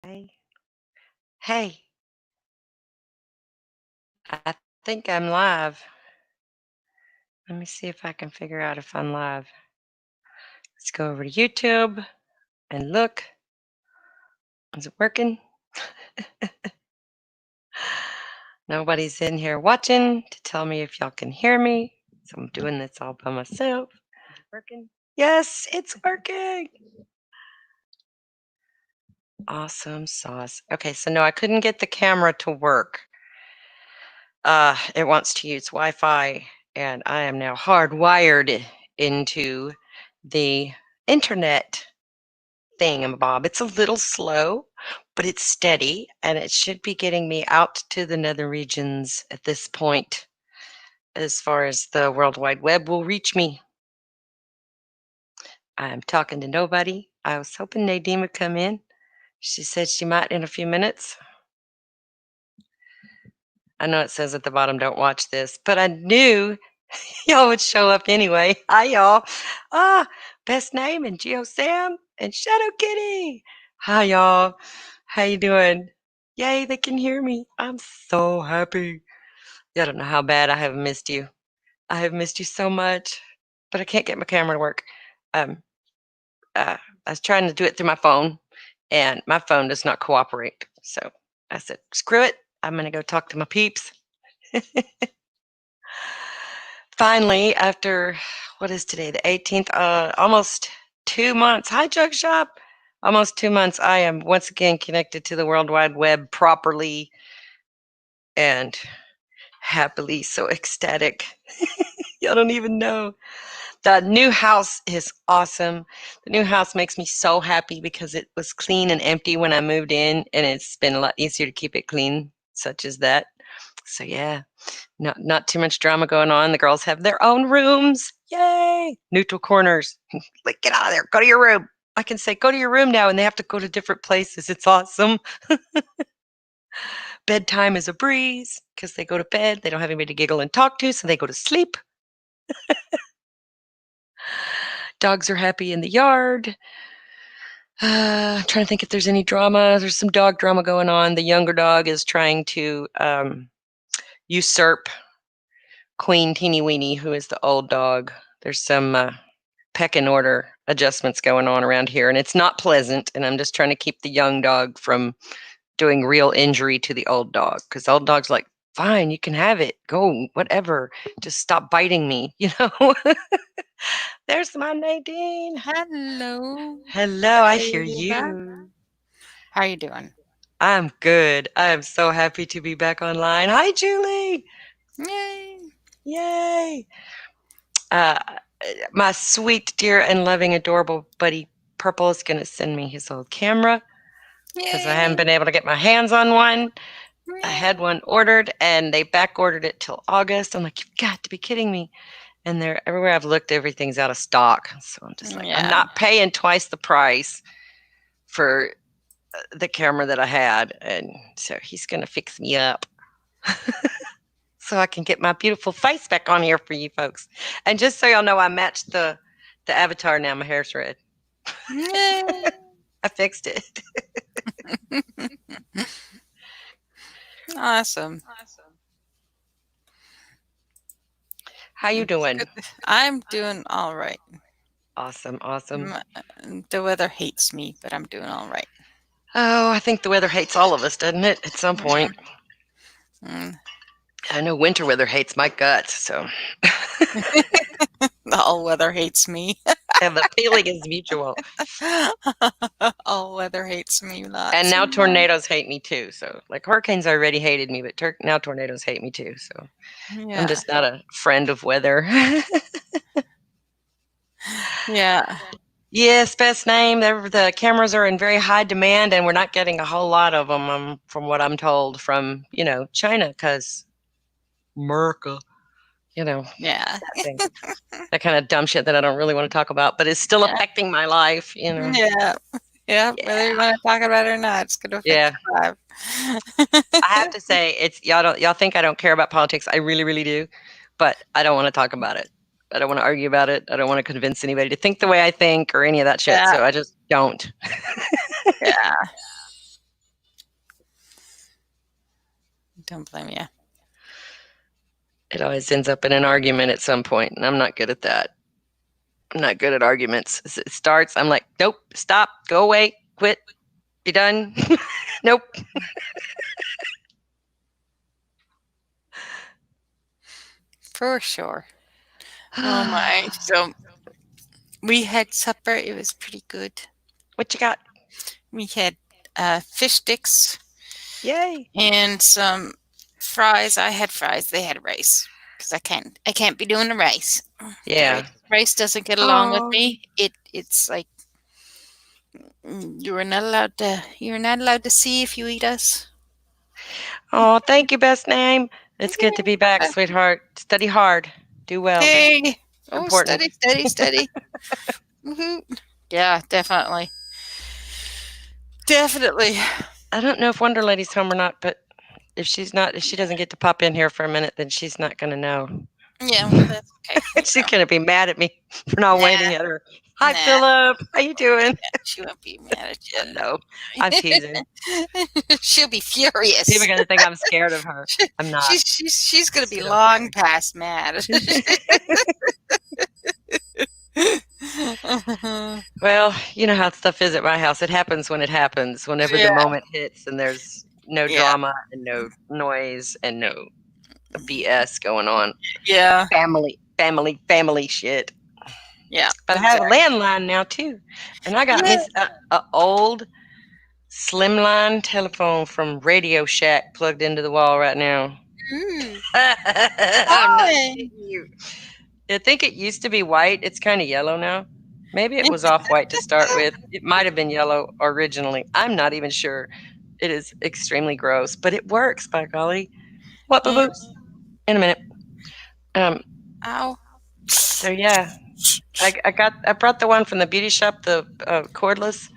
Hey, hey, I think I'm live. Let me see if I can figure out if I'm live. Let's go over to YouTube and look. Is it working? Nobody's in here watching to tell me if y'all can hear me. So I'm doing this all by myself. Is it working? Yes, it's working. Awesome sauce. Okay, so no, I couldn't get the camera to work. It wants to use Wi-Fi, and I am now hardwired into the internet thingamabob. It's a little slow, but it's steady, and it should be getting me out to the nether regions at this point as far as the World Wide Web will reach me. I'm talking to nobody. I was hoping Nadine would come in. She said she might in a few minutes. I know it says at the bottom, don't watch this, but I knew y'all would show up anyway. Hi, y'all. Best name and Geo Sam and Shadow Kitty. Hi, y'all. How you doing? Yay, they can hear me. I'm so happy. Y'all don't know how bad I have missed you. I have missed you so much, but I can't get my camera to work. Um, I was trying to do it through my phone, and my phone does not cooperate. So I said, screw it. I'm going to go talk to my peeps. Finally, after what is today, the 18th, almost 2 months. Hi, Jug Shop. Almost 2 months. I am once again connected to the World Wide Web properly and happily, so ecstatic. Y'all don't even know. The new house is awesome. The new house makes me so happy because it was clean and empty when I moved in, and it's been a lot easier to keep it clean, such as that. So yeah, not too much drama going on. The girls have their own rooms. Yay! Neutral corners. Like, get out of there. Go to your room. I can say, go to your room now, and they have to go to different places. It's awesome. Bedtime is a breeze because they go to bed. They don't have anybody to giggle and talk to, so they go to sleep. Dogs are happy in the yard. Trying to think if there's any drama. There's some dog drama going on. The younger dog is trying to usurp Queen Teeny Weeny, who is the old dog. There's some pecking order adjustments going on around here, and it's not pleasant. And I'm just trying to keep the young dog from doing real injury to the old dog, because the old dog's like, fine, you can have it. Go, whatever. Just stop biting me, you know? There's my Nadine. Hello. Hello, I hear Ava. you. How are you doing? I'm good. I am so happy to be back online. Hi, Julie. Yay. Yay. Uh, my sweet, dear, and loving, adorable buddy Purple is going to send me his old camera because I haven't Yay. been able to get my hands on one. I Yay. had one ordered and they back ordered it till August. I'm like, you've got to be kidding me. And they're everywhere I've looked, everything's out of stock. So I'm just like, I'm Yeah. not paying twice the price for the camera that I had. And so he's going to fix me up so I can get my beautiful face back on here for you folks. And just so y'all know, I matched the avatar now. My hair's red. Yay. I fixed it. Awesome. How you It's doing? good. I'm doing all right. Awesome, awesome. The weather hates me, but I'm doing all right. Oh, I think the weather hates all of us, doesn't it? At some point. Mm. I know winter weather hates my guts, so All weather hates me. and the feeling is mutual. All weather hates me And lots now and lots. tornadoes hate me too. So, like hurricanes already hated me, but now tornadoes hate me too. So, I'm Yeah. just not a friend of weather. Yeah. Yes, best name. The cameras are in very high demand, and we're not getting a whole lot of them, from what I'm told from China, because America, you know, Yeah. that thing, that kind of dumb shit that I don't really want to talk about, but it's still Yeah. affecting my life. You know, Yeah. Yeah, whether yeah, you want to talk about it or not, it's going to affect yeah. your life. I have to say, it's y'all think I don't care about politics. I really, really do, but I don't want to talk about it. I don't want to argue about it. I don't want to convince anybody to think the way I think or any of that shit. Yeah, So I just don't. yeah. Don't blame you. It always ends up in an argument at some point, and I'm not good at that. I'm not good at arguments. As it starts, I'm like, nope, stop, go away, quit, be done. Nope. For sure. Oh my. So we had supper. It was pretty good. What you got? We had fish sticks Yay. and some fries. I had fries. They had rice because I can't be doing the rice. The Yeah. rice doesn't get along with Oh, me. It's like you're not allowed to see if you eat us. oh, thank you, best name. It's good to be back, Yeah. sweetheart. Study hard. Do well. Hey. Oh, Important. steady, steady, steady. Hmm. Yeah, definitely. Definitely. I don't know if Wonder Lady's home or not, but if she's not, if she doesn't get to pop in here for a minute, then she's not going to know. Yeah, well, that's okay. She's going to be mad at me for not Nah, waiting at her. Hi, nah, Philip. How you doing? she won't be mad at No, I'm teasing. you. She'll be People are furious. going to think I'm scared of her. I'm not. She's gonna be She don't long past mad. Well, you know how stuff is at my house. It happens when it happens, whenever the Yeah, moment hits and there's no yeah, drama and no noise and no BS going on. yeah, Family shit. yeah, But I have a exactly. landline now too, and I got Yeah. me a old slimline telephone from Radio Shack plugged into the wall right now. Mm. I'm not Why? kidding you. I think it used to be white. It's kind of yellow now. Maybe it was off white to start with. It might have been yellow originally. I'm not even sure. It is extremely gross, but it works, by golly. What, boo Mm. boos? In a minute. Um, Ow. so yeah, I brought the one from the beauty shop, the cordless,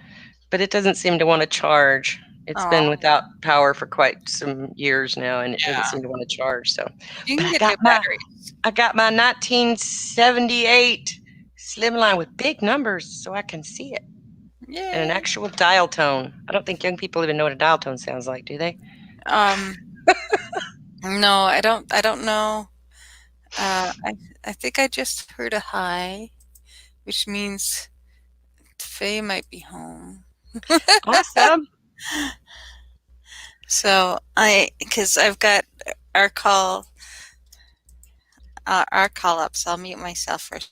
but it doesn't seem to want to charge. It's Oh, been without power for quite some years now, and it doesn't yeah. seem to want to charge. So, You but can get new batteries. I got my 1978 slimline with big numbers, so I can see it and an Yay. actual dial tone. I don't think young people even know what a dial tone sounds like, do they? Um. No, I don't. I don't know. I think I just heard a hi, which means Faye might be home. Awesome. So because I've got our call, our call up, so I'll mute myself first.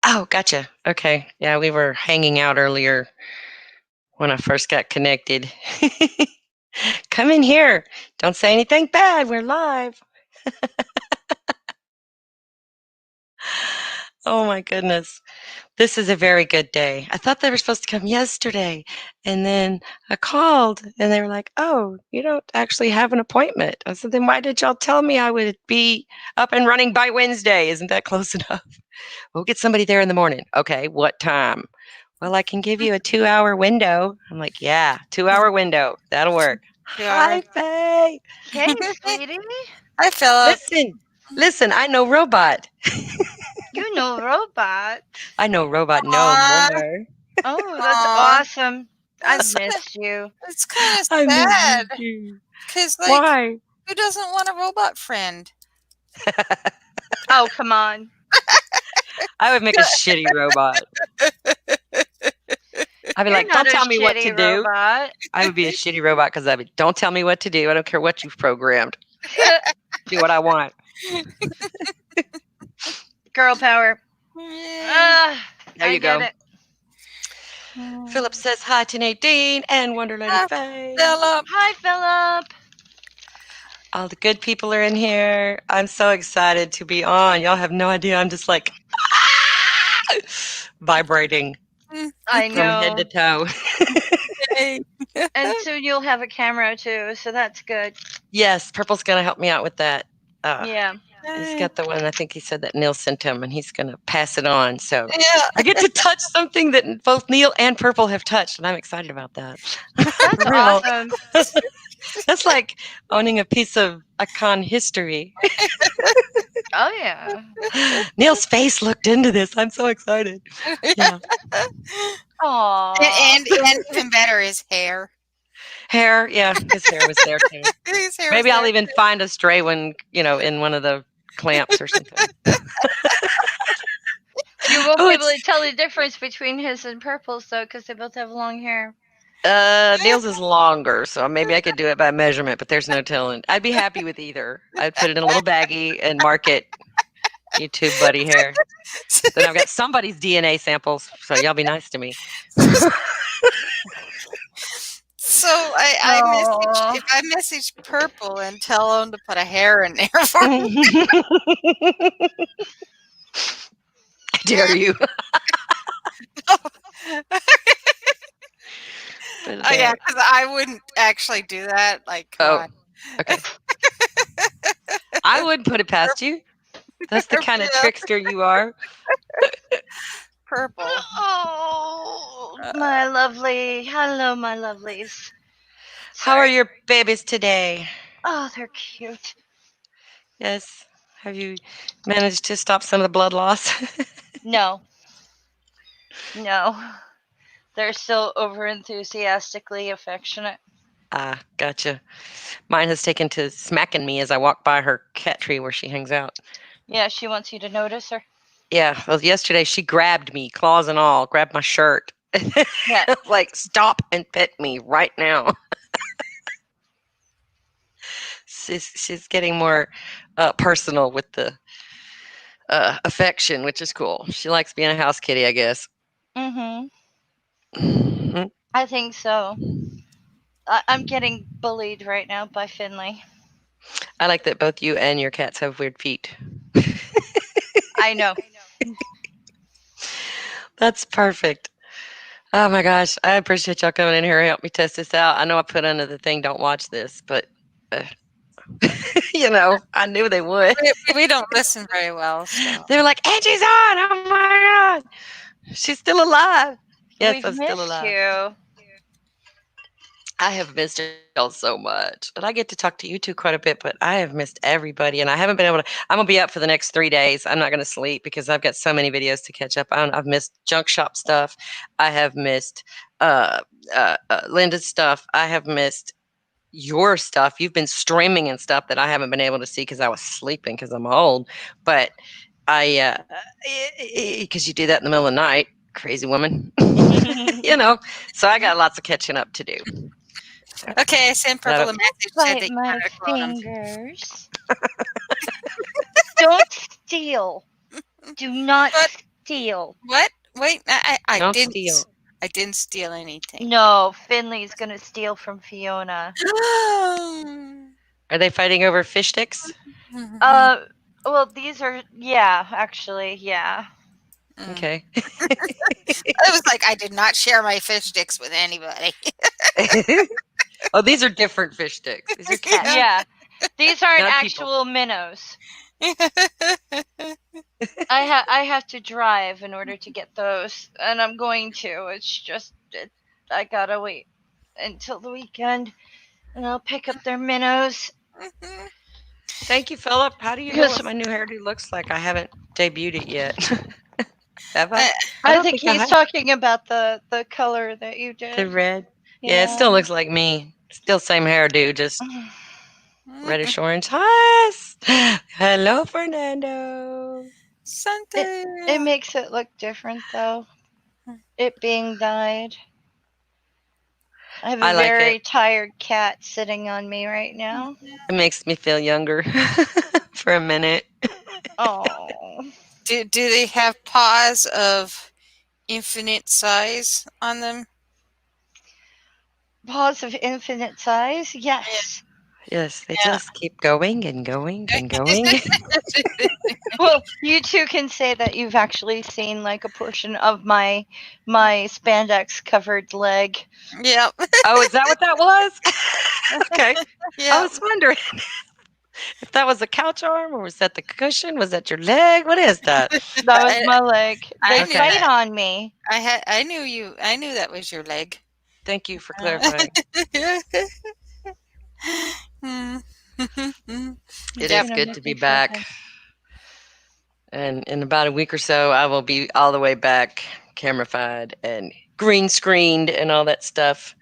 Oh, gotcha. Okay. Yeah, we were hanging out earlier when I first got connected. Come in here. Don't say anything bad. We're live. Oh my goodness. This is a very good day. I thought they were supposed to come yesterday. And then I called and they were like, oh, you don't actually have an appointment. I said, then why did y'all tell me I would be up and running by Wednesday? Isn't that close enough? We'll get somebody there in the morning. Okay, what time? Well, I can give you a 2 hour window. I'm like, yeah, 2 hour window. That'll work. 2 hours. Hi, Faye. Hey, sweetie. Hi, Philip. Listen, I know robot. You know robot. I know robot no Aw, more. Oh, that's aw, awesome. I've that's missed you. it's kind of I miss you sad too. because, like, Why? who doesn't want a robot friend? Oh, come on. I would make a shitty robot. I'd be You're like, don't not a tell me what to shitty do. robot. I would be a shitty robot because I'd be, don't tell me what to do. I don't care what you've programmed. Do what I want. Girl power. Yay. There I you get go. it. Philip says hi to Nadine and Wonder Lady Hi, Faye. Philip. Hi, Philip. All the good people are in here. I'm so excited to be on. Y'all have no idea. I'm just like vibrating I from head to know. toe. Yay. And soon you'll have a camera too, so that's good. Yes, Purple's going to help me out with that. Yeah. He's got the one, I think he said that Neil sent him, and he's going to pass it on. So Yeah. I get to touch something that both Neil and Purple have touched, and I'm excited about that. That's For real. awesome. That's like owning a piece of icon history. Oh, yeah. Neil's face looked into this. I'm so excited. Yeah. Aw. And even better, his hair. Hair, yeah, his hair was there too. His hair was Maybe I'll there. even find a stray one, in one of the clamps or something. You won't Oh, be able it's to tell the difference between his and Purple's though, because they both have long hair. Neil's is longer, so maybe I could do it by measurement, but there's no telling. I'd be happy with either. I'd put it in a little baggie and mark it YouTube buddy hair. Then I've got somebody's DNA samples, so y'all be nice to me. So I message Oh, if I message Purple and tell him to put a hair in there for me. I dare you. Put it Oh yeah, there. because I wouldn't actually do that. Like, come Oh, on. okay. I wouldn't put it past you. That's the kind of Yeah, trickster you are. Purple. oh, my lovely. Hello, my lovelies. How are Sorry. your babies today? Oh, they're cute. Yes. Have you managed to stop some of the blood loss? No, no, they're still over enthusiastically affectionate. Ah, gotcha. Mine has taken to smacking me as I walk by her cat tree where she hangs out. Yeah, she wants you to notice her. Yeah, well, yesterday she grabbed me, claws and all, grabbed my shirt. Yeah. Like, stop and pet me right now. She's getting more personal with the affection, which is cool. She likes being a house kitty, I guess. Mm-hmm. Mhm. I think so. I'm getting bullied right now by Finley. I like that both you and your cats have weird feet. I know. That's perfect. Oh my gosh, I appreciate y'all coming in here and help me test this out. I know I put under the thing, don't watch this, but uh, I knew they would. We don't listen very well, so. They were like, Angie's on. Oh my God. She's still alive. Yes, We've I'm still missed alive. you. I have missed y'all so much. And I get to talk to you two quite a bit, but I have missed everybody. And I haven't been able to. I'm going to be up for the next 3 days. I'm not going to sleep because I've got so many videos to catch up on. I've missed junk shop stuff. I have missed uh, Linda's stuff. I have missed your stuff. You've been streaming and stuff that I haven't been able to see because I was sleeping because I'm old. But I, because you do that in the middle of the night, crazy woman. So I got lots of catching up to do. So, Okay, I sent but I Purple a don't- message, said Bite that you my better clone him. fingers. Don't steal. Do not What? steal. What? Wait, I don't didn't. steal. I didn't steal anything. No, Finley's gonna steal from Fiona. Are they fighting over fish sticks? Well, these are, yeah, actually, yeah. Okay. I was like, I did not share my fish sticks with anybody. Oh, these are different fish sticks. These are cat. Yeah. These aren't Not people. actual minnows. I have to drive in order to get those, and I'm going to. It's just I gotta wait until the weekend, and I'll pick up their minnows. Thank you, Philip. How do you know what my new hairdo looks like? I haven't debuted it yet. Have I? I don't think I he's have. talking about the color that you The did. red. Yeah, it still looks like me. Still same hairdo, just reddish orange. Hi. Hello, Fernando. Santa. It makes it look different though. It being dyed. I have a I like very it. tired cat sitting on me right now. It makes me feel younger for a minute. Oh. Do they have paws of infinite size on them? Paws of infinite size? Yes. Yes, they Yeah. just keep going and going and going. Well, you two can say that you've actually seen like a portion of my spandex covered leg. Yep. Oh, is that what that was? Okay. I Yep. was wondering if that was a couch arm or was that the cushion? Was that your leg? What is that? That was my leg. I They knew fight that. on me. I knew that was your leg. Thank you for clarifying. Hmm. It Yep. is good to be back. And in about a week or so, I will be all the way back, camera-fied and green screened and all that stuff.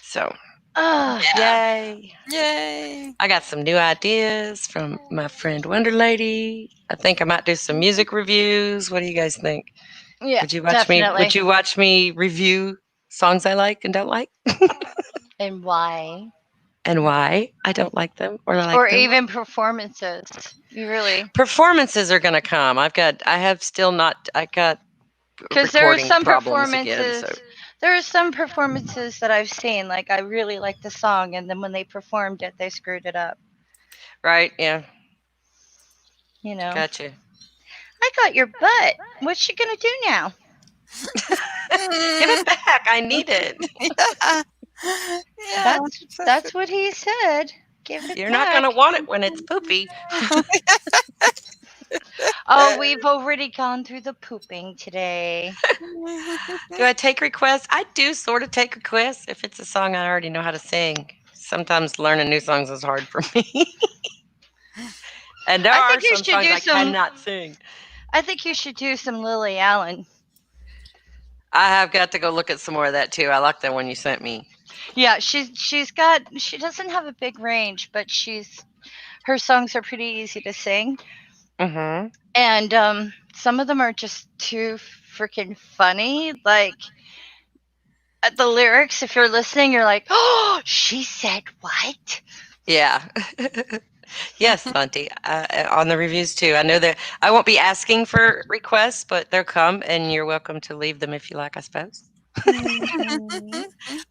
So Yeah. Yay. Yay. I got some new ideas from my friend Wonder Lady. I think I might do some music reviews. What do you guys think? Yeah, Would definitely. you watch me review songs I like and don't like? And why? And why I don't like them or I Or like them? even performances. You really. Performances are gonna come. I have still not I got Because recording problems again, so there are some performances that I've seen, like I really like the song, and then when they performed it, they screwed it up. right, yeah. You know, Gotcha. I got your butt. What's she gonna do now? Give it back. I need it. Yeah. Yeah. That's what he said. Give it You're not back. gonna want it when it's poopy. Oh, we've already gone through the pooping today. Do I take requests? I do sort of take requests if it's a song I already know how to sing. Sometimes learning new songs is hard for me. And there I are think you some should songs do I some. cannot sing. I think you should do some Lily Allen. I have got to go look at some more of that too. I like that one you sent me. Yeah, she doesn't have a big range, but she's her songs are pretty easy to sing, Mm-hmm. and some of them are just too freaking funny. Like the lyrics, if you're listening, you're like, "Oh, she said what?" Yeah. Yes, Auntie. On the reviews too. I know that I won't be asking for requests, but they'll come, and you're welcome to leave them if you like, I suppose. Mhm.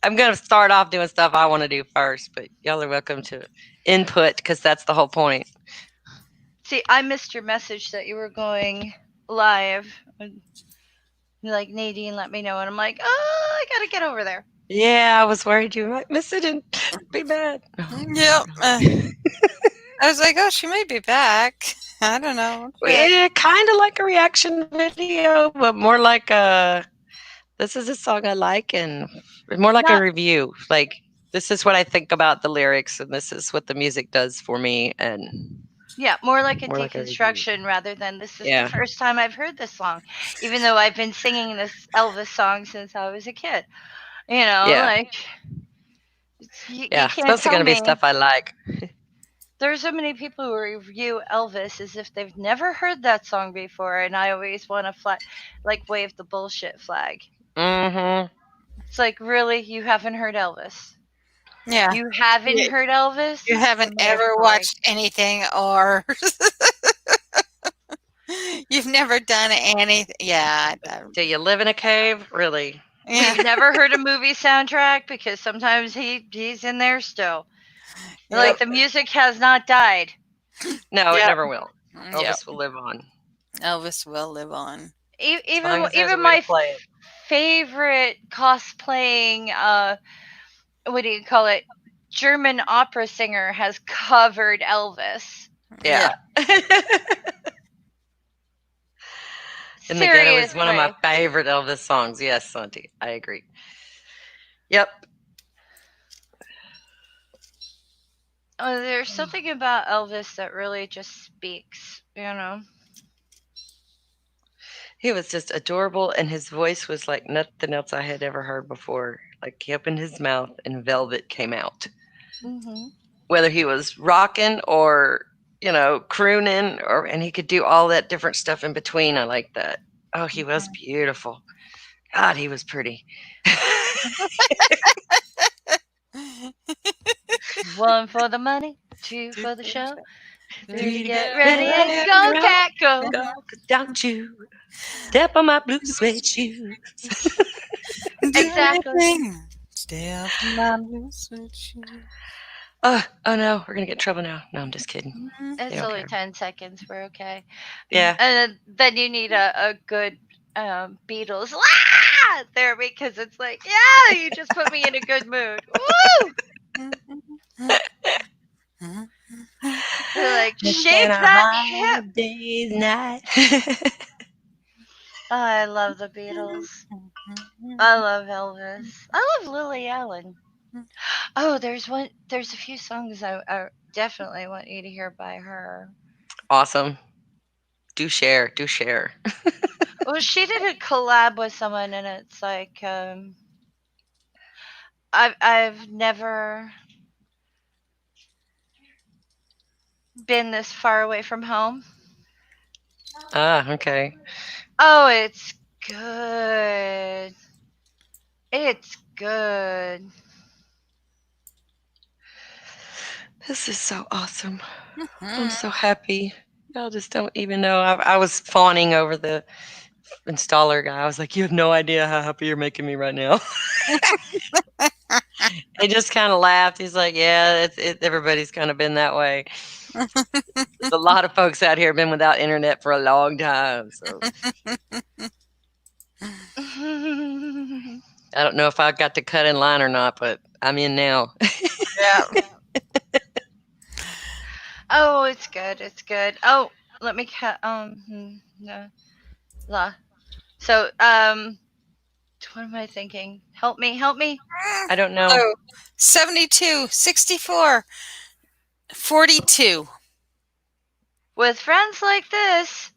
I'm going to start off doing stuff I want to do first, but y'all are welcome to input because that's the whole point. See, I missed your message that you were going live. You're like, Nadine, let me know, and I'm like, oh, I gotta get over there. Yeah, I was worried you might miss it and be mad. Oh, Yep. I was like, oh, she may be back. I don't know. yeah, kind of like a reaction video, but more like this is a song I like, and more like a Not review. Like, this is what I think about the lyrics, and this is what the music does for me, and Yeah, more like a more like a review. deconstruction rather than this is the Yeah, first time I've heard this song, even though I've been singing this Elvis song since I was a kid. You know, yeah, like you yeah. It's can't mostly tell going to be me. stuff I like. There's so many people who review Elvis as if they've never heard that song before, and I always want to like wave the bullshit flag. Mm-hmm. It's like, really, you haven't heard Elvis? Yeah. You haven't You, heard Elvis? you haven't Give me a ever break. watched anything or you've never done anything. Yeah. Do you live in a cave? Really? Yeah. You've never heard a movie soundtrack because sometimes he's in there still. Like Yep. the music has not died. No, it Yep. never will. Yep. Elvis will live on Elvis will live on. as long as there's a Even way to my play it. favorite cosplaying what do you call it? German opera singer has covered Elvis. Yeah. Yeah. In the Ghetto is one of my Seriously. favorite Elvis songs. Yes, Auntie, I agree. Yep. There's something about Elvis that really just speaks, you know. He was just adorable, and his voice was like nothing else I had ever heard before. Like, he opened his mouth and velvet came out. Mhm. Whether he was rocking or, crooning, and he could do all that different stuff in between. I like that. Oh, he was beautiful. God, he was pretty. One for the money, two for the show, three to Three to get get ready and ready go, to cat, go. go. 'Cause don't you step on my blue suede shoes. Do Exactly. anything. Stay off my loose with you. Oh no, we're gonna get in trouble now. No, I'm just kidding. They It's don't only care. 10 seconds. We're okay. Yeah. And then you need a good Beatles "Ah!" there because it's like, yeah, you just put me in a good mood. Woo! They're like, It's been shake a that hip. hard day's night. I love the Beatles. I love Elvis. I love Lily Allen. Oh, there's a few songs I definitely want you to hear by her. Awesome. Do share. Do share. Well, she did a collab with someone, and it's like, I've never been this far away from home. Ah, okay. Oh, it's good. It's good. This is so awesome. I'm Mhm. so happy. Y'all just don't even know. I was fawning over the installer guy. I was like, "You have no idea how happy you're making me right now." He just kind of laughed. He's like, "Yeah, everybody's kind of been that way. There's a lot of folks out here been without internet for a long time, so I don't know if I got to cut in line or not, but I'm in now." Yeah. Oh, it's good. It's good. Oh, let me no, la. So, what am I thinking? Help me, help me. I don't know. Oh, 72, 64, 42. With friends like this.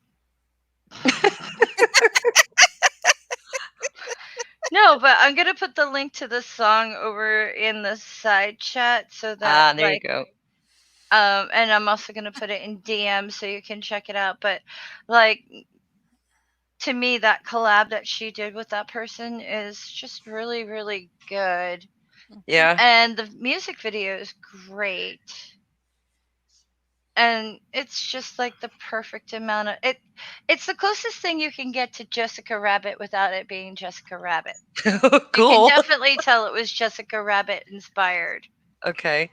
No, but I'm gonna put the link to the song over in the side chat so that There you go. and I'm also gonna put it in DM so you can check it out. But like to me, that collab that she did with that person is just really, really good. Yeah. And the music video is great. And it's just like the perfect amount of it. It's the closest thing you can get to Jessica Rabbit without it being Jessica Rabbit. You can Cool. definitely tell it was Jessica Rabbit inspired. Okay.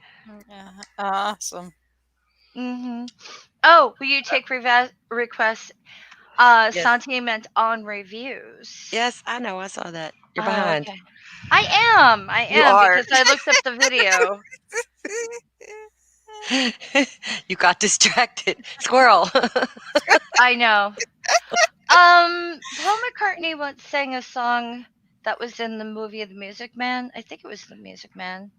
Yeah, awesome. Oh, will you take requests? Yes. Sentiment on reviews. Yes, I know. I saw that. You're Oh, behind. okay. I You am are. because I looked up the video. You got distracted. Squirrel. I know. Paul McCartney once sang a song that was in the movie The Music Man. I think it was The Music Man.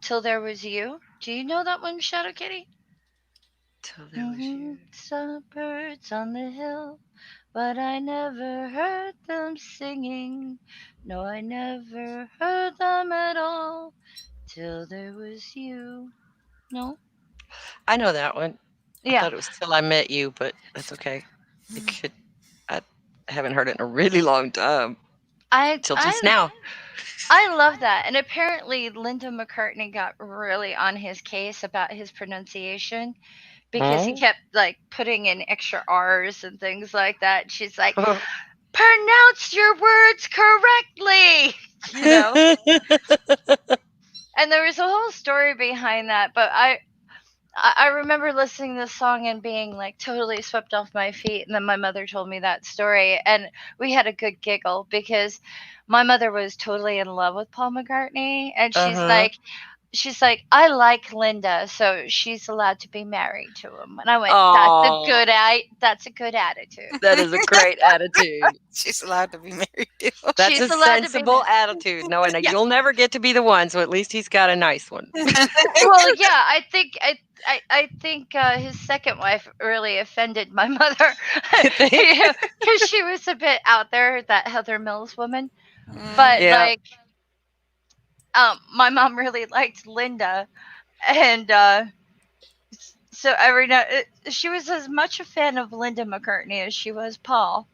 Till There Was You. Do you know that one, Shadow Kitty? Till there was you. Saw birds on the hill, but I never heard them singing. No, I never heard them at all till there was you. No? I know that one. I Yeah. thought it was Till I Met You, but that's okay. It could. I haven't heard it in a really long time. I Till just I now. I love that. And apparently Linda McCartney got really on his case about his pronunciation because he Hmm? kept like putting in extra R's and things like that. She's like, pronounce your words correctly, you know? And there was a whole story behind that, but I remember listening to this song and being like totally swept off my feet. And then my mother told me that story, and we had a good giggle because my mother was totally in love with Paul McCartney, and Uh-huh. she's like, I like Linda, so she's allowed to be married to him. And I went, Oh, that's a good attitude. that is a great attitude. She's allowed to be married too. That's She's a allowed to be sensible attitude, knowing that yeah. you'll never get to be the one, so at least he's got a nice one. Well, yeah, I think his second wife really offended my mother You think? because she was a bit out there, that Heather Mills woman. But Yeah. like, my mom really liked Linda, and so every night she was as much a fan of Linda McCartney as she was Paul.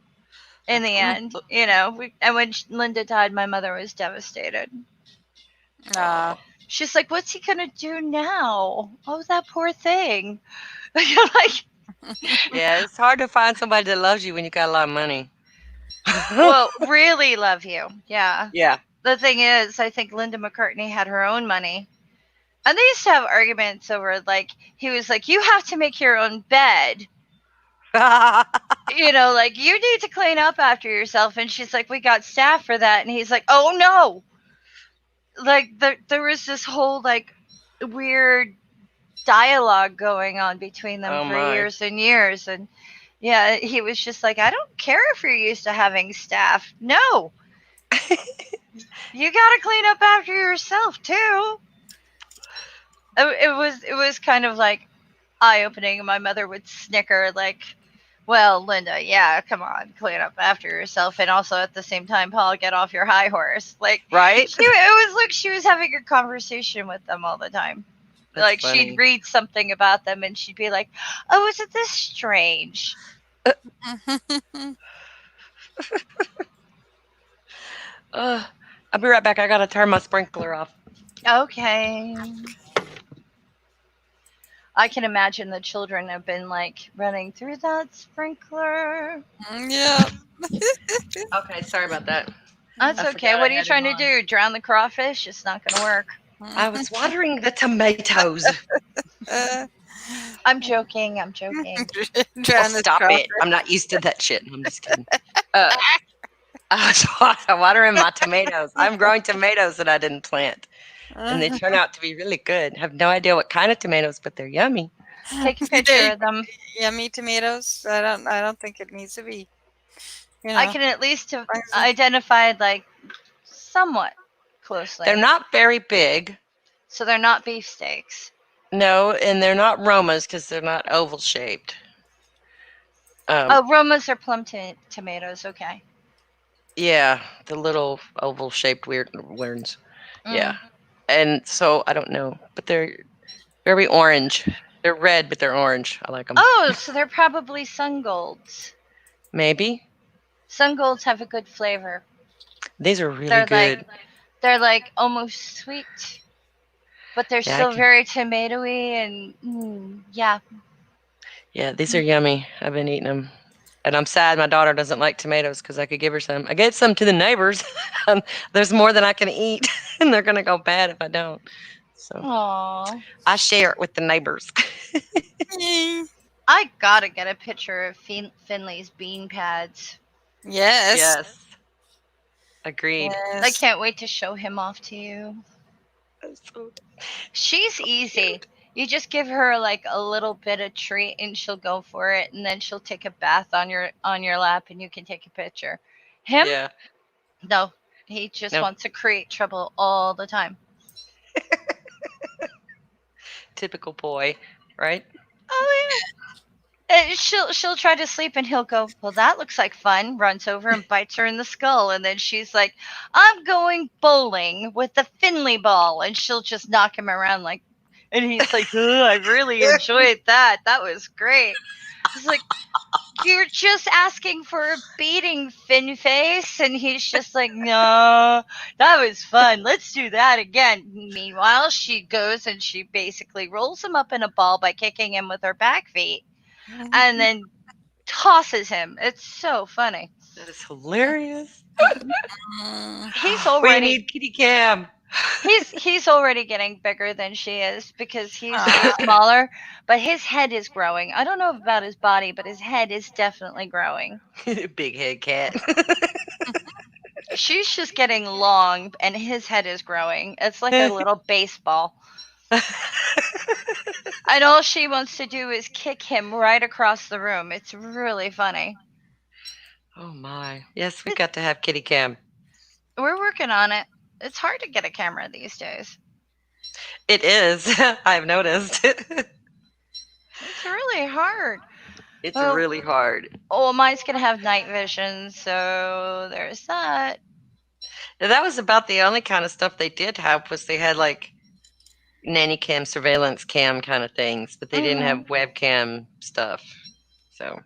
In That's the cool. end, you know, and when Linda died, my mother was devastated. uh, Oh. She's like, "What's he gonna do now? Oh, that poor thing." Like, Yeah, it's hard to find somebody that loves you when you got a lot of money. well, really love you. Yeah. Yeah. The thing is, I think Linda McCartney had her own money. And they used to have arguments over, like, he was like, you have to make your own bed. You know, like, you need to clean up after yourself. And she's like, we got staff for that. And he's like, oh, no. Like, there was this whole, like, weird dialogue going on between them Oh for my. years and years. And yeah, he was just like, I don't care if you're used to having staff. No, you got to clean up after yourself too. It was kind of like eye opening. My mother would snicker like Well, Linda, yeah, come on, clean up after yourself, and also at the same time, Paul, get off your high horse. Like Right? it was like she was having a conversation with them all the time. That's Like she'd funny. read something about them, and she'd be like, "Oh, isn't this strange?" Uh, I'll be right back. I gotta turn my sprinkler off. Okay. I can imagine the children have been like running through that sprinkler. Yeah. Okay, sorry about that. That's I okay. forgot What I are you had it trying to on. do? Drown the crawfish? It's not going to work. I was watering the tomatoes. I'm joking. I'm joking. Oh, Trying to stop crawl. it. I'm not used to that shit. I'm just kidding. Uh, I was watering my tomatoes. I'm growing tomatoes that I didn't plant, and they turn out to be really good. I have no idea what kind of tomatoes, but they're yummy. Take a You picture did of them. yummy tomatoes. I don't think it needs to be. You I know. can at least Spicy. identify like somewhat They're closely. not very big. So they're not beefsteaks. No, and they're not Romas because they're not oval shaped. Oh, Romas are plum tomatoes. Okay. Yeah, the little oval shaped weird ones. Yeah. Mm. And so I don't know, but they're very orange. They're red, but they're orange. I like them. Oh, so they're probably sun golds. Maybe Sun golds have a good flavor. these are really They're like good. they're like almost sweet, but they're Yeah, I still can. very tomatoey and yeah. Yeah, these are yummy. I've been eating them, and I'm sad my daughter doesn't like tomatoes because I could give her some. I gave some to the neighbors. There's more than I can eat, and they're gonna go bad if I don't. So Aww. I share it with the neighbors. Mm. I gotta get a picture of Finley's bean pads. Yes. Yes, agreed. I Yes. can't wait to show him off to you. That's so She's easy. cute. You just give her like a little bit of treat and she'll go for it, and then she'll take a bath on your lap and you can take a picture. Him? Yeah. No. He just No. wants to create trouble all the time. Typical boy, right? Oh yeah. She'll try to sleep and he'll go, "Well, that looks like fun." Runs over and bites her in the skull, and then she's like, "I'm going bowling with the Finley ball," and she'll just knock him around like, and he's like, "Oh, I really enjoyed that. That was great." It's like, you're just asking for a beating, Fin Face, and he's just like, "No, that was fun. Let's do that again." Meanwhile, she goes and she basically rolls him up in a ball by kicking him with her back feet and then tosses him. It's so funny. That is hilarious. Mm. He's We already need kitty cam. he's already getting bigger than she is because he's Aw. smaller, but his head is growing. I don't know about his body, but his head is definitely growing. Big head cat. She's just getting long and his head is growing. It's like a little baseball. And all she wants to do is kick him right across the room. It's really funny. Oh my. Yes, we got to have kitty cam. We're working on it. It's hard to get a camera these days. It is. I've noticed. It's really hard. It's Well, really hard. oh, mine's gonna have night vision, so there's that. That was about the only kind of stuff they did have was they had like nanny cam, surveillance cam kind of things, but they didn't have webcam stuff. So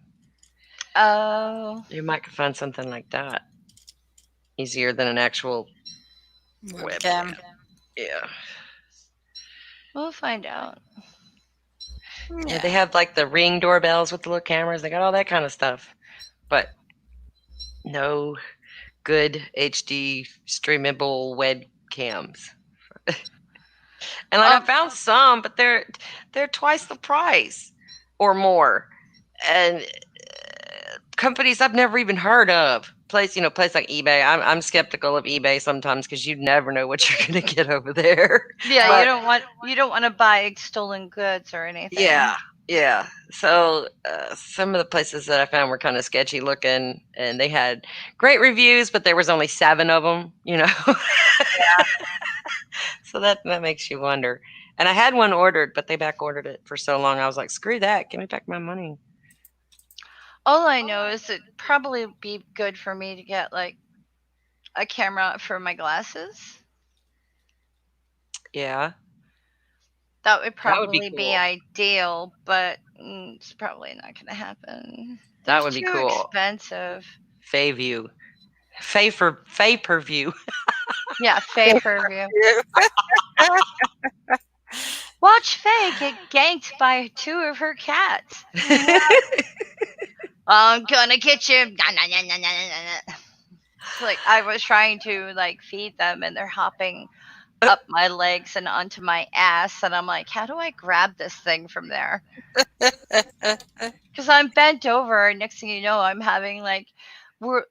Oh, you might could find something like that easier than an actual Webcam. webcam. Yeah. we'll find out. Yeah, they have like the Ring doorbells with the little cameras. They got all that kind of stuff, but no good HD streamable webcams. And like I found some, but they're twice the price or more, and companies I've never even heard of. Place like eBay. I'm skeptical of eBay sometimes because you never know what you're gonna get over there. Yeah, But you don't want to buy stolen goods or anything. yeah. So some of the places that I found were kind of sketchy looking, and they had great reviews, but there was only 7 of them. So that makes you wonder. And I had one ordered, but they back ordered it for so long. I was like, screw that, give me back my money. All I know is it'd probably be good for me to get like a camera for my glasses. Yeah, That would that would be probably be cool. ideal, but it's probably not going to happen. They're That would be too cool. expensive. Fay view. Fay per view. Yeah, Faye per view. Watch Faye get ganked by two of her cats. I'm gonna get you. It's like I was trying to like feed them and they're hopping up my legs and onto my ass and I'm like, how do I grab this thing from there? Because I'm bent over and next thing you know I'm having like we're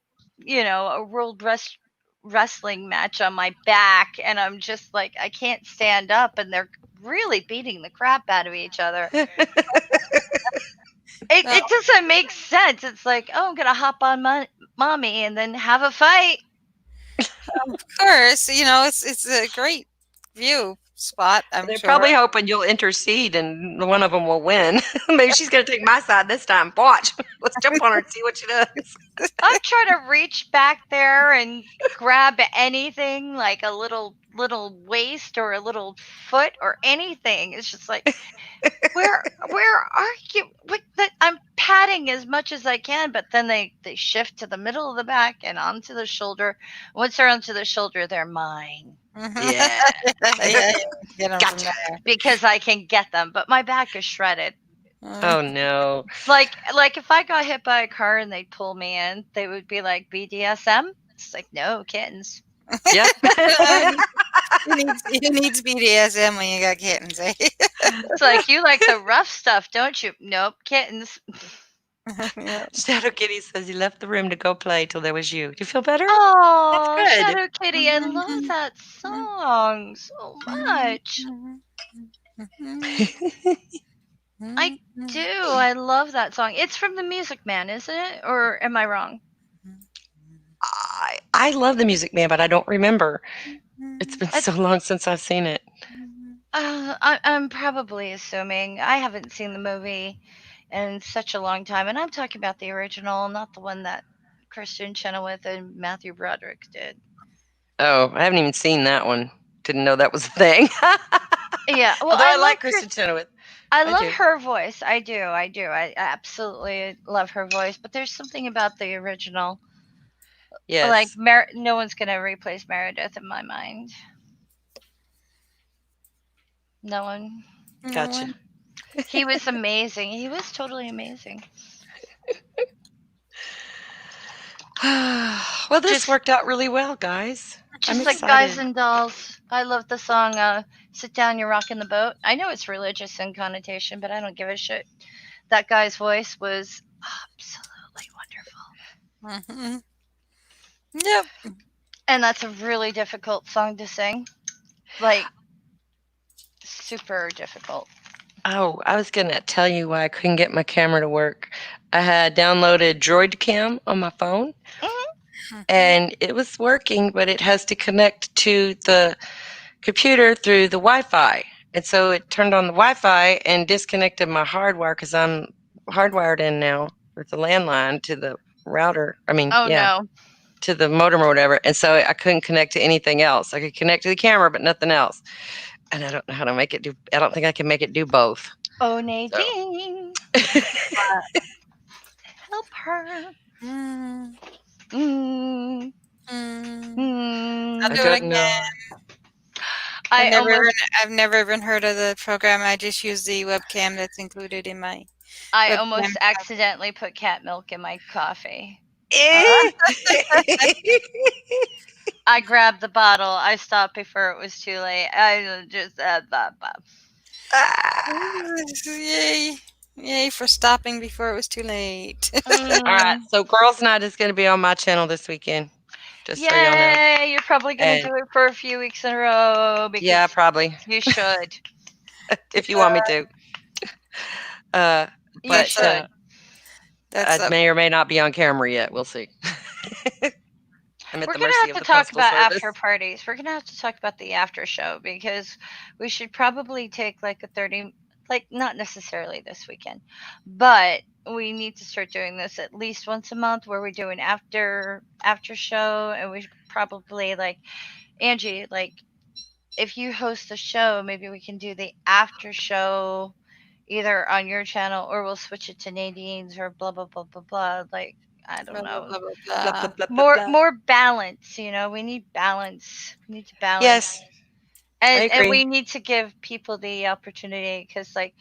a wrestling match on my back and I'm just like I can't stand up and they're really beating the crap out of each other. No, It doesn't make sense. It's like, oh, I'm gonna hop on mommy and then have a fight. of course, it's a great view spot, I'm They're sure. probably hoping you'll intercede and one of them will win. Maybe she's going to take my side this time. Watch. Let's jump on her and see what she does. I'm trying to reach back there and grab anything like a little waist or a little foot or anything. It's just like where are you? I'm patting as much as I can, but then they shift to the middle of the back and onto the shoulder. Once they're onto the shoulder, they're mine Yeah. Yeah, get 'em from Gotcha. there. because I can get them. But my back is shredded. Oh, no. Like if I got hit by a car and they'd pull me in, they would be like BDSM. It's like no kittens. Yep. Who needs BDSM when you got kittens, eh? It's like you like the rough stuff, don't you? Nope, kittens. Yeah. Shadow Kitty says he left the room to go play till there was you. Do you feel better? That's Oh, good. Shadow Kitty, I love that song so much. I do. I love that song. It's from the Music Man, isn't it? Or am I wrong? I love the Music Man, but I don't remember. It's been I, so long since I've seen it. I'm probably assuming. I haven't seen the movie in such a long time, and I'm talking about the original, not the one that Christian Chenoweth and Matthew Broderick did. Oh, I haven't even seen that one. Didn't know that was a thing. Yeah, well, Although I I like love Kristen Chenoweth. I I love do. her voice. I do. I do. I absolutely love her voice. But there's something about the original. Like Yes. no one's gonna replace Meredith in my mind. No one. Gotcha. He was amazing. He was totally amazing. Well, this Just worked out really well, guys. I'm just like Guys excited. and Dolls. I love the song "Sit Down, You're Rocking the Boat." I know it's religious in connotation, but I don't give a shit. That guy's voice was absolutely wonderful, Mhm. Yep. and that's a really difficult song to sing. Like super difficult. Oh, I was going to tell you why I couldn't get my camera to work. I had downloaded Droid Cam on my phone, and it was working, but it has to connect to the computer through the Wi-Fi. And so it turned on the Wi-Fi and disconnected my hardwire because I'm hardwired in now with the landline to the router. I mean, Oh yeah, no. to the modem or whatever. And so I couldn't connect to anything else. I could connect to the camera, but nothing else. And I don't know how to make it do. I don't think I can make it do both. Oh So. Nadine, help her. Mm, Mm, mm. I'll mm. do it again. I almost I've never even heard of the program. I just use the webcam that's included in my I webcam. almost accidentally put cat milk in my coffee. Eh? I grabbed the bottle. I stopped before it was too late. I just Ah. Yay. Yay for stopping before it was too late. All right, Mm. so Girls Night is going to be on my channel this weekend. Just so y'all know. Yay! You're probably gonna And do it for a few weeks in a row because yeah, probably you should. if you want me to. You But should. That's I may or may not be on camera yet. We'll see. I'm at We're the gonna mercy have of to the talk postal about service. after parties. We're gonna have to talk about the after show because we should probably take like a like not necessarily this weekend, but we need to start doing this at least once a month where we do an after show, and we should probably like Angie, like if you host the show, maybe we can do the after show either on your channel or we'll switch it to Nadine's or blah blah blah blah blah. Like I don't Blah, blah, know. blah, blah, Blah blah blah. blah blah More blah. more balance, you know. We need balance. We need to balance. Yes, I And agree. we need to give people the opportunity cuz like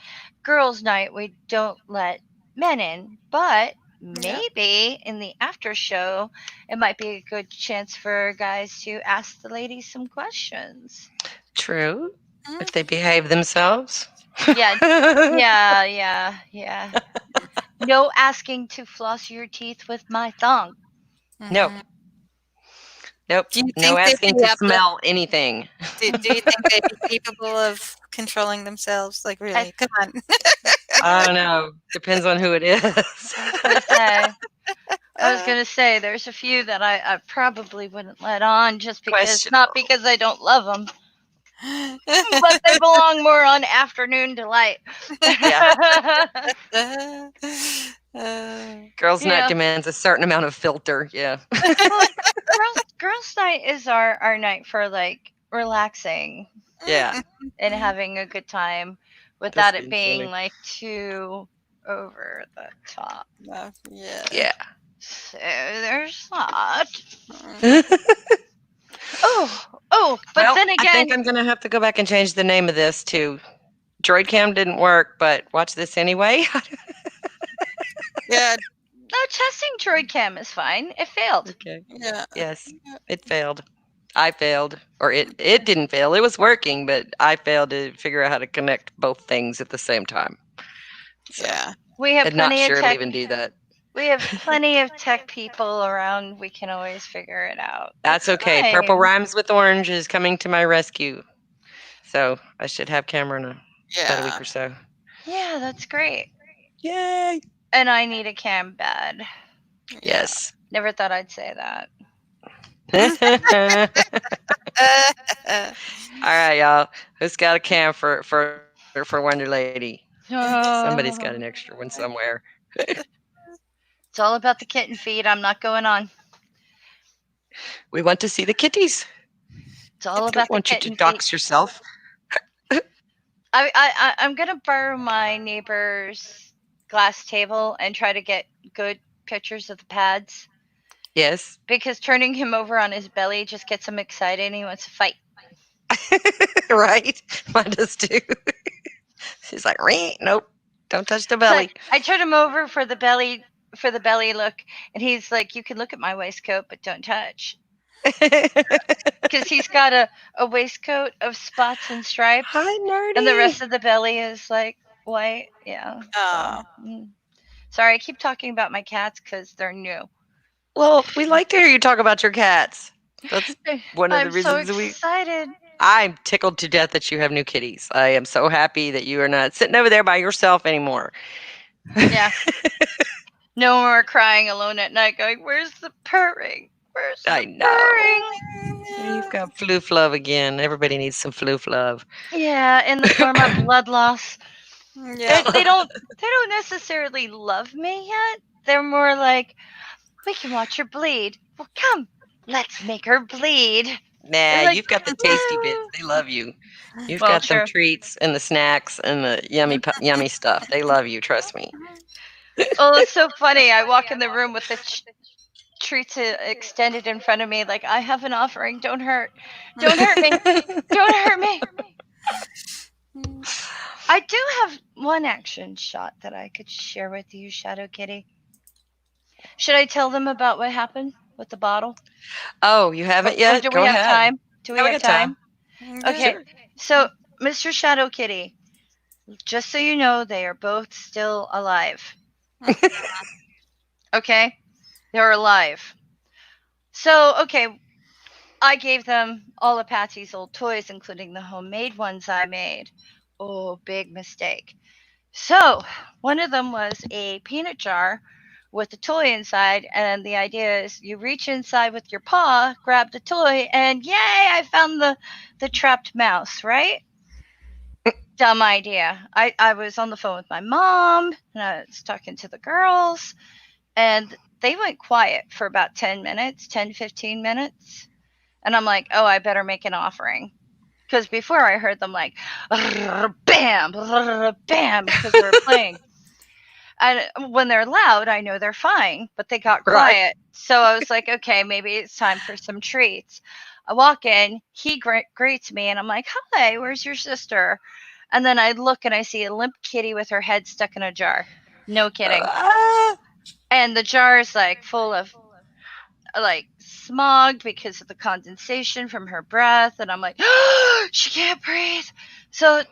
girls night we don't let men in, but Yep. maybe in the after show it might be a good chance for guys to ask the ladies some questions. True. If they Mm-hmm. behave themselves. Yeah, yeah. No asking to floss your teeth with my thumb. Nope. Mm-hmm. Nope. Do you No think they'd asking be to able to? smell anything. Do you think they'd be capable of controlling themselves? Like, I, really? Come on. I don't know. Depends on who it is. I was gonna say, there's a few that I probably wouldn't let on just because, not Questionable. because I don't love them, but they belong more on afternoon delight. Yeah. Uh, Girls' night Yeah. demands a certain amount of filter. Yeah. Well, girls night is our night for like relaxing Yeah. and having a good time without Just it being being silly. like too over the top. yeah. Yeah. So there's that. Mm. But Well, then I think again, I'm going to have to go back and change the name of this to Droid Cam didn't work, but watch this anyway. Yeah. no, testing droid cam is fine. It failed. Okay. Yeah. Yes, it failed. I failed, or it didn't fail. It was working, but I failed to figure out how to connect both things at the same time. So, Yeah. We have I'm not plenty of sure it'll tech. even do that. We have plenty of tech people around. We can always figure it out. That's It's okay. Purple fine. rhymes with orange is coming to my rescue. So I should have camera in about a week Yeah. or so. Yeah, that's great. Yay! And I need a cam bad. Yeah. Yes. Never thought I'd say that. All right, y'all. Who's got a cam for Wonder Lady? Somebody's got an extra one somewhere. It's all about the kitten feed. I'm not going on. We want to see the kitties. It's all Don't about the want you to kitten feed. dox yourself. I'm gonna borrow my neighbor's glass table and try to get good pictures of the pads Yes. because turning him over on his belly just gets him excited and he wants to fight. Right? Mine does too. She's like, nope, don't touch the So belly. I turned him over for the belly look, and he's like, "You can look at my waistcoat, but don't touch," because he's got a waistcoat of spots and stripes, Hi, and the nerdy. rest of the belly is like white. Yeah. So. Oh. Sorry, I keep talking about my cats because they're new. Well, we like to hear you talk about your cats. That's one of the I'm so reasons we. excited. I'm tickled to death that you have new kitties. I am so happy that you are not sitting over there by yourself anymore. Yeah. No more crying alone at night going, "Where's the purring? Where's the I know. purring?" You've got floof love again. Everybody needs some floof love. Yeah, in the form of blood loss. Yeah. They don't necessarily love me yet. They're more like, "We can watch her bleed. Well, come, let's make her bleed." Nah, They're like, you've got the tasty bits. "No." They love you. You've Well, got them true. treats and the snacks and the yummy stuff. They love you, trust me. Oh, it's so funny. I walk in the room with the treats extended in front of me, like I have an offering. Don't hurt. Don't hurt me. Don't hurt me. I do have one action shot that I could share with you, Shadow Kitty. Should I tell them about what happened with the bottle? Oh, you haven't Or yet? do we Go have ahead. time? Do we Yeah, we have got time. Yeah. Okay. Sure. So, Mr. Shadow Kitty, just so you know, they are both still alive. Okay? They're alive. So, okay, I gave them all of Patsy's old toys, including the homemade ones I made. Oh, big mistake. So, one of them was a peanut jar with a toy inside, and the idea is you reach inside with your paw, grab the toy, and yay, I found the trapped mouse, right? Dumb idea. I was on the phone with my mom and I was talking to the girls and they went quiet for about 10 minutes, 10, 15 minutes. And I'm like, oh, I better make an offering. Because before I heard them like, bam, bam, because they were playing. And when they're loud, I know they're fine, but they got Right. quiet. So I was like, okay, maybe it's time for some treats. I walk in, he greets me, and I'm like, hi, where's your sister? And then I look and I see a limp kitty with her head stuck in a jar. No kidding. Ah, And the jar is like full of like smogged because of the condensation from her breath, and I'm like, oh, she can't breathe. So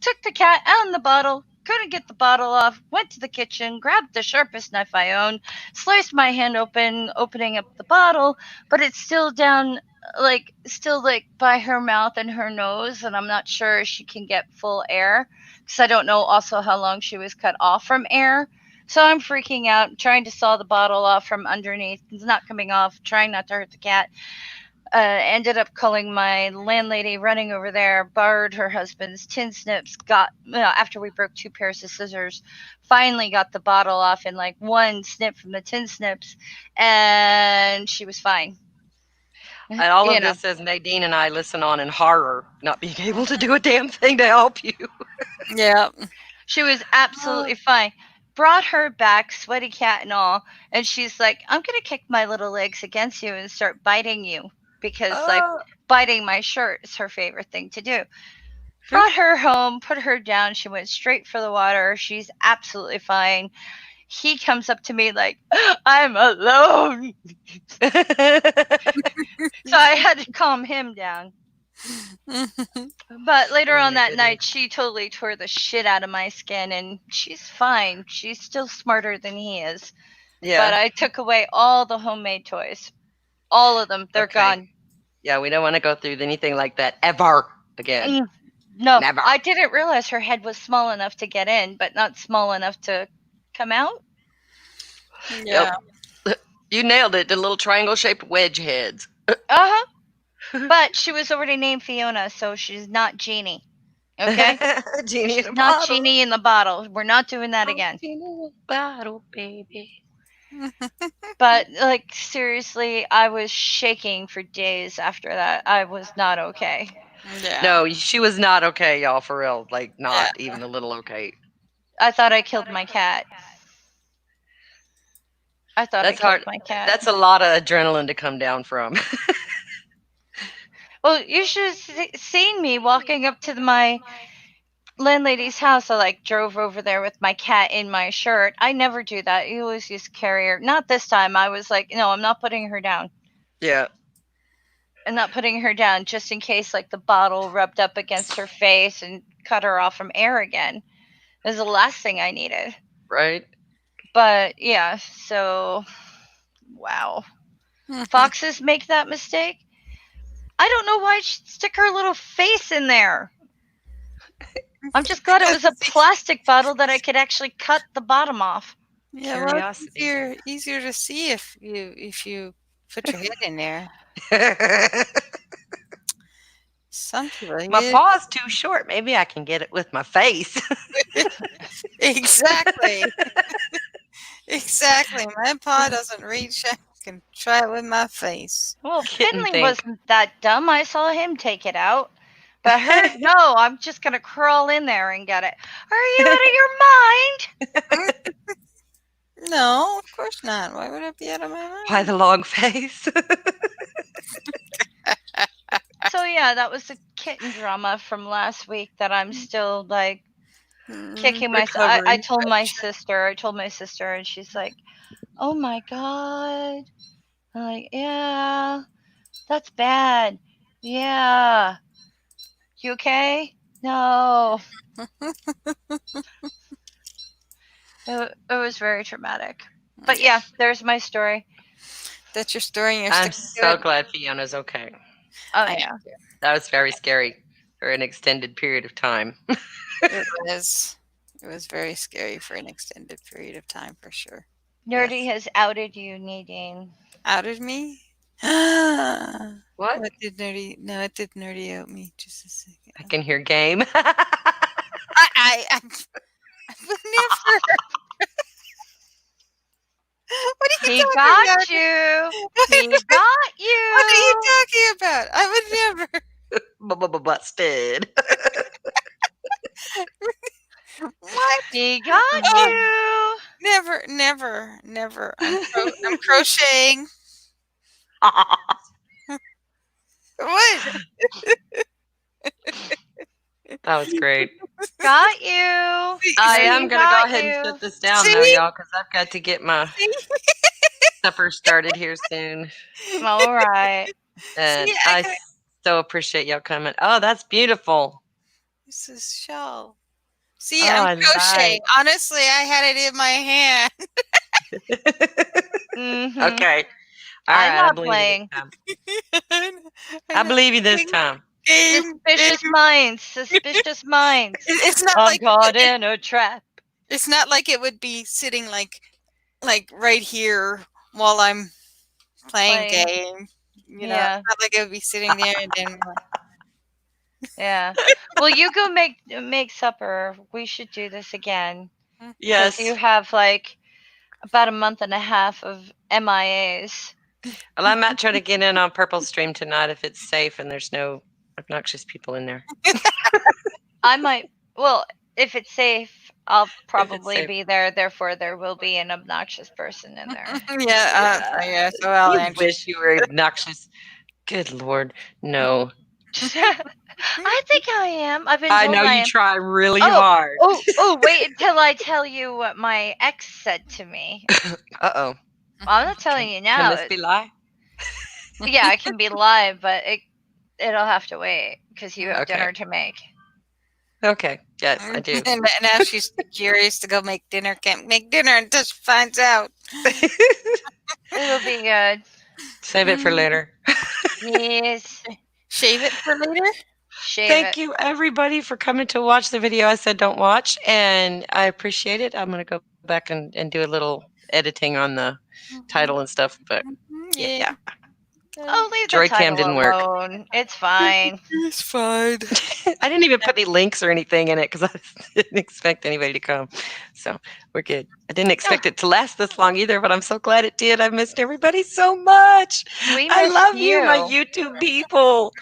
took the cat out in the bottle, couldn't get the bottle off, went to the kitchen, grabbed the sharpest knife I own, sliced my hand open, opening up the bottle, but it's still down, like still like by her mouth and her nose, and I'm not sure she can get full air because I don't know also how long she was cut off from air. So I'm freaking out, trying to saw the bottle off from underneath. It's not coming off, trying not to hurt the cat. Ended up calling my landlady, running over there, borrowed her husband's tin snips, after we broke two pairs of scissors, finally got the bottle off in like one snip from the tin snips, and she was fine. and all You of know, this as Nadine and I listen on in horror, not being able to do a damn thing to help you. Yeah. she was absolutely fine. Brought her back, sweaty cat and all, and she's like, I'm gonna kick my little legs against you and start biting you because like Oh, biting my shirt is her favorite thing to do. Brought her home, put her down, she went straight for the water. She's absolutely fine. He comes up to me like, I'm alone. So I had to calm him down. But later oh on my that goodness. night, she totally tore the shit out of my skin, and she's fine. She's still smarter than he is. But Yeah. I took away all the homemade toys. All of them. They're Okay. gone. Yeah, we don't want to go through anything like that ever again. Mm, no, Never. I didn't realize her head was small enough to get in, but not small enough to come out. Yep. Yeah. You nailed it. The little triangle shaped wedge heads. Uh huh. But she was already named Fiona, so she's not Genie. Okay? Genie in She's a not bottle. Genie in the bottle. We're not doing that Oh, again. Genie in a bottle, baby. But like seriously, I was shaking for days after that. I was not okay. Yeah. No, she was not okay, y'all, for real. Like, Yeah. not even a little okay. I thought I killed my cat. I thought I That's killed hard. my cat. That's a lot of adrenaline to come down from. Well, you should have seen me walking up to my landlady's house. I like drove over there with my cat in my shirt. I never do that. You always use carrier. Not this time. I was like, no, I'm not putting her down. Yeah, I'm not putting her down just in case like the bottle rubbed up against her face and cut her off from air again. It was the last thing I needed. right? But yeah, so wow. Foxes make that mistake. I don't know why she'd stick her little face in there. I'm just glad it Because was a it's plastic bottle that I could actually cut the bottom off. yeah, well, it's Curiosity. easier to see if you put your head in there. Some people My yeah, paw's too short. Maybe I can get it with my face. exactly. Exactly. My paw doesn't reach. I can try it with my face. Well, Kitten Finley think. wasn't that dumb. I saw him take it out. But her, no, I'm just going to crawl in there and get it. Are you out of your mind? No, of course not. Why would I be out of my Why mind? the long face? So, yeah, that was the kitten drama from last week that I'm still like Mm, kicking myself. I recovering. told my sister, and she's like, oh my God. I'm like, yeah, that's bad. Yeah. You okay? No. It was very traumatic. But Yeah, yeah, there's my story. that's your story, and you're I'm sticking to so it. glad Fiona's okay. Oh, I yeah. That was very scary for an extended period of time. It was. It was very scary for an extended period of time, for sure. Nerdy Yes. has outed you, Nadine. Outed me? What? What did Nerdy? No, it did Nerdy out me. Just a I second. can hear game. talking got about? you. He got What are you you. talking about? I would never. Busted. What? He got Oh, you. never, never, never. I'm crocheting. What? That was great. Got you. See, I I am see, gonna go got ahead and you. shut this down though, see, y'all, because I've got to get my see, supper started here soon. All right. see. And I I got so appreciate y'all coming. Oh, that's beautiful. this is shell. See, Oh, I'm I crocheting. like. Honestly, I had it in my hand. Mhm. Okay. All I'm right. I not believe you this playing. time. I I know. believe you this Game, time. game. Suspicious minds. Suspicious minds. It's not I'm like caught in a trap. it's not like it would be sitting like right here while I'm playing Playing. game. It's Yeah. not like it would be sitting there and then Yeah. Well, you go make supper. We should do this again because you Yes. have like about a month and a half of MIAs. Well, I might try to get in on Purple Stream tonight if it's safe and there's no obnoxious people in there. I might. Well, if it's safe, I'll If it's probably safe. be there. Therefore, there will be an obnoxious person in there. yeah, yeah. So I'll You answer. wish you were obnoxious. Good Lord. No. I think I am. I've been I told know I you am. try really Oh, hard. oh! Wait until I tell you what my ex said to me. Uh-oh. I'm not telling you Can now. this be lie? Yeah, it can be live, but it'll have to wait because you have Okay. dinner to make. Okay. Yes, I do. And now she's curious to go make dinner. Can't make dinner until she finds out. It'll be good. Save it for later. Yes, Shave it for later. shave Thank it. you, everybody, for coming to watch the video I said don't watch, and I appreciate it. I'm going to go back and do a little editing on the title and stuff, but Yeah. yeah. Oh, leave the Droid cam title didn't work. alone. It's fine. It's fine. I didn't even put any links or anything in it because I didn't expect anybody to come. So we're good. I didn't expect it to last this long either, but I'm so glad it did. I missed everybody so much. We I missed love you, my you. YouTube people.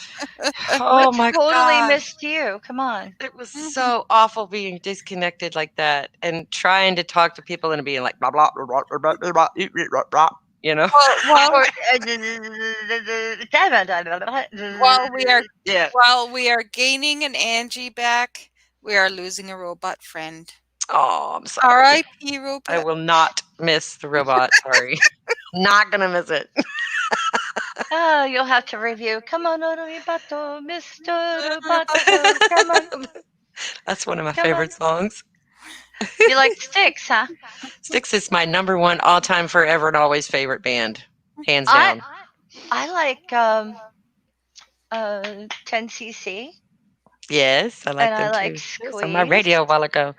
We Oh my totally gosh. missed you. Come on. It was so awful being disconnected like that and trying to talk to people and being like blah blah blah blah blah blah blah, blah, blah, you know. Well, Or while we are Yeah. while we are gaining an Angie back, we are losing a robot friend. Oh, I'm sorry. R.I.P. I robot. will not miss the robot. Sorry. Not gonna miss it. oh, you'll have to review. Come on, Orobato, Mr. Roboto. Come on, That's one of my come on. favorite songs. You like Sticks, huh? Styx is my number one all time forever and always favorite band. Hands I down. I like 10cc Yes, I like and I them like too. It was on my Squeeze. radio a while ago.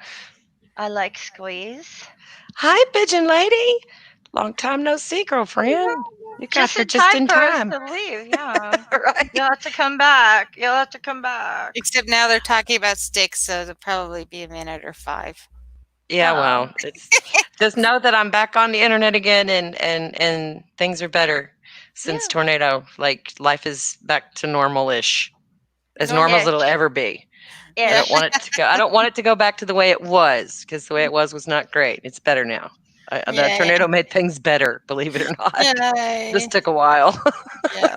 I like Squeeze. Hi, Pigeon Lady. Long time no see, girlfriend. You got Just here in just time in for us time. to leave, yeah. Right? You'll have to come back. You'll have to come back. Except now they're talking about sticks, so it'll probably be a minute or 5. Yeah, Oh. well, it's just know that I'm back on the internet again and things are better since Yeah. tornado. Like life is back to normal-ish. As No, normal as Ish. it'll ever be. I Ish. don't want it to go. I don't want it to go back to the way it was because the way it was not great. It's better now. The Yay. tornado made things better, believe it or not. Yay. This took a while. Yeah.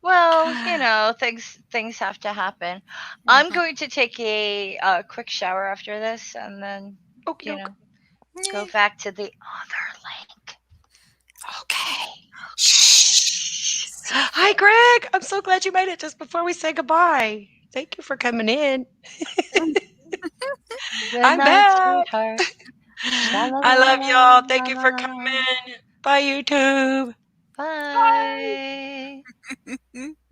Well, things have to happen. I'm going to take a quick shower after this, and then Okay. go back to the other link. Okay. Hi, Greg. I'm so glad you made it just before we say goodbye. Thank you for coming in. Good I'm night, back. sweetheart. I love y'all. Thank you for coming. Bye, YouTube. Bye.